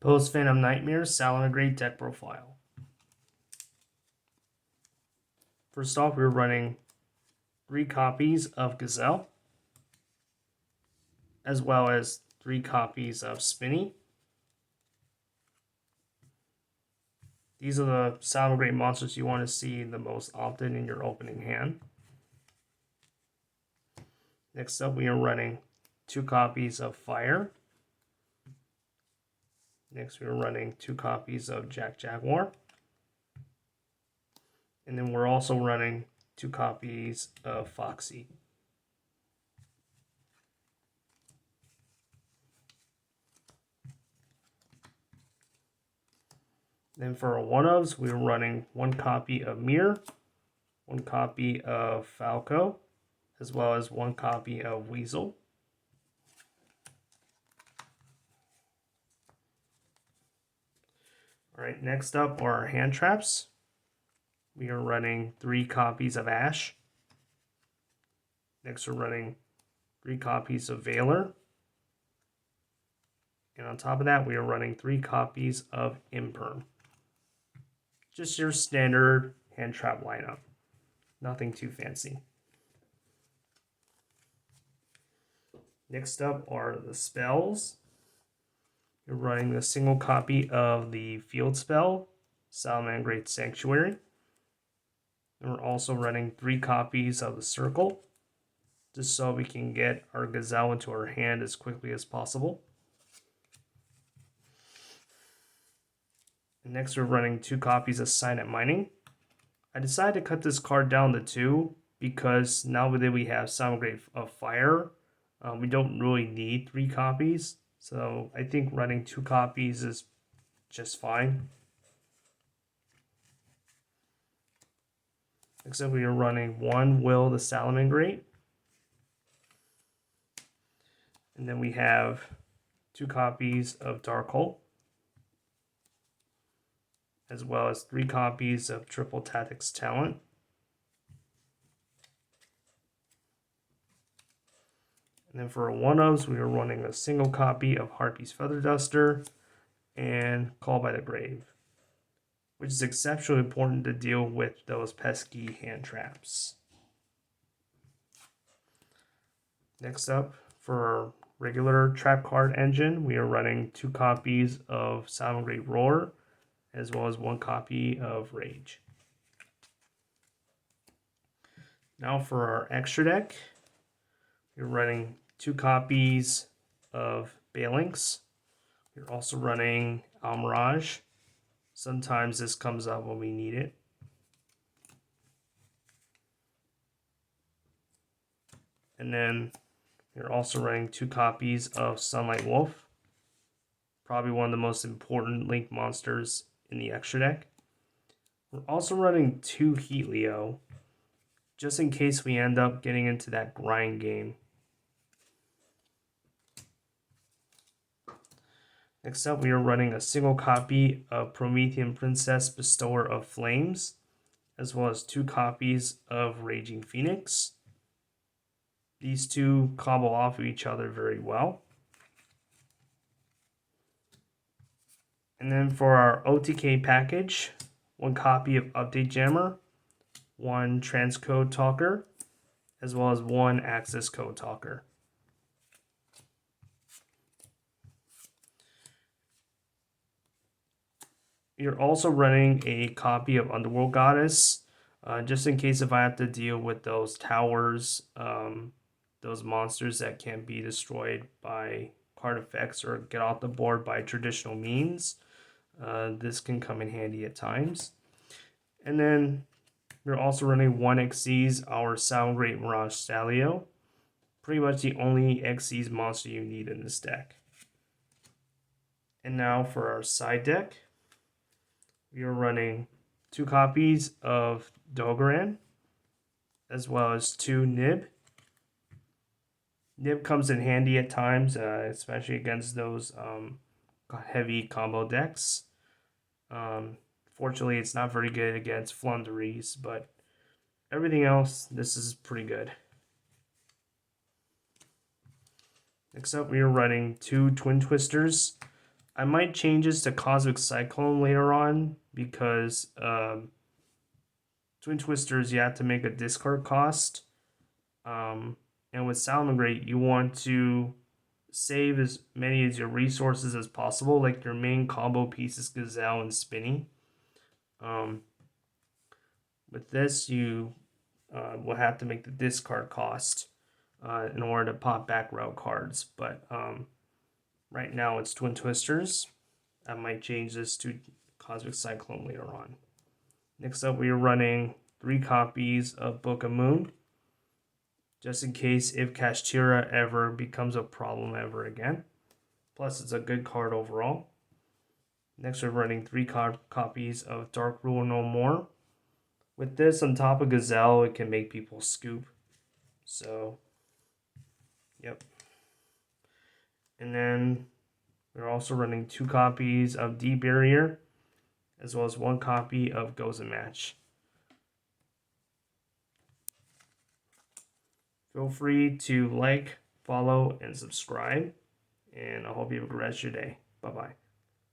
Post Phantom Nightmare Salamangreat deck profile. First off, we're running 3 copies of Gazelle, as well as 3 copies of Spinny. These are the Salamangreat monsters you want to see the most often in your opening hand. Next up, we are running 2 copies of Fire. Next, we're running 2 copies of Jack Jaguar. And then we're also running 2 copies of Foxy. Then for our one-ofs, we're running 1 copy of Mirror, 1 copy of Falco, as well as 1 copy of Weasel. Alright, next up are our hand traps. We are running 3 copies of Ash. Next, we're running 3 copies of Veiler. And on top of that, we are running 3 copies of Imperm. Just your standard hand trap lineup. Nothing too fancy. Next up are the spells. You're running a single copy of the field spell, Salamangreat Sanctuary. And we're also running 3 copies of the circle, just so we can get our Gazelle into our hand as quickly as possible. And next we're running 2 copies of Signet Mining. I decided to cut this card down to 2 because now that we have Salamangreat of Fire, we don't really need 3 copies. So I think running 2 copies is just fine. Except we are running 1 Will the Salamangreat. And then we have 2 copies of Darkhold, as well as 3 copies of Triple Tactics Talent. And then for our one-ofs, we are running a single copy of Harpy's Feather Duster and Call by the Grave, which is exceptionally important to deal with those pesky hand traps. Next up, for our regular trap card engine, we are running 2 copies of Salamangreat Roar, as well as 1 copy of Rage. Now for our extra deck, we're running 2 copies of Balinx. We're also running Almirage. Sometimes this comes up when we need it. And then we're also running 2 copies of Sunlight Wolf. Probably one of the most important link monsters in the extra deck. We're also running 2 Heatleo, just in case we end up getting into that grind game. Next up, we are running a single copy of Promethean Princess Bestower of Flames, as well as 2 copies of Raging Phoenix. These 2 combo off of each other very well. And then for our OTK package, 1 copy of Update Jammer, 1 Transcode Talker, as well as 1 Access Code Talker. You're also running a copy of Underworld Goddess, just in case if I have to deal with those towers, those monsters that can't be destroyed by card effects or get off the board by traditional means. This can come in handy at times. And then we're also running 1 Xyz, our Salamangreat Mirage Stalio. Pretty much the only Xyz monster you need in this deck. And now for our side deck, we are running 2 copies of Dogoran, as well as 2 Nib. Nib comes in handy at times, especially against those heavy combo decks. Fortunately, it's not very good against Flunderies, but everything else, this is pretty good. Next up, we are running 2 Twin Twisters, I might change this to Cosmic Cyclone later on because Twin Twisters, you have to make a discard cost. And with Salamangreat, you want to save as many as your resources as possible. Like your main combo pieces, Gazelle and Spinny. Um, with this, you will have to make the discard cost in order to pop back route cards. But right now it's Twin Twisters. I might change this to Cosmic Cyclone later on. Next up, we are running 3 copies of Book of Moon, just in case if Kashtira ever becomes a problem ever again. Plus, it's a good card overall. Next, we're running 3 copies of Dark Rule No More. With this on top of Gazelle, it can make people scoop. So, yep. And then we're also running 2 copies of D Barrier, as well as 1 copy of Goes a Match. Feel free to like, follow, and subscribe. And I hope you have a great rest of your day. Bye-bye.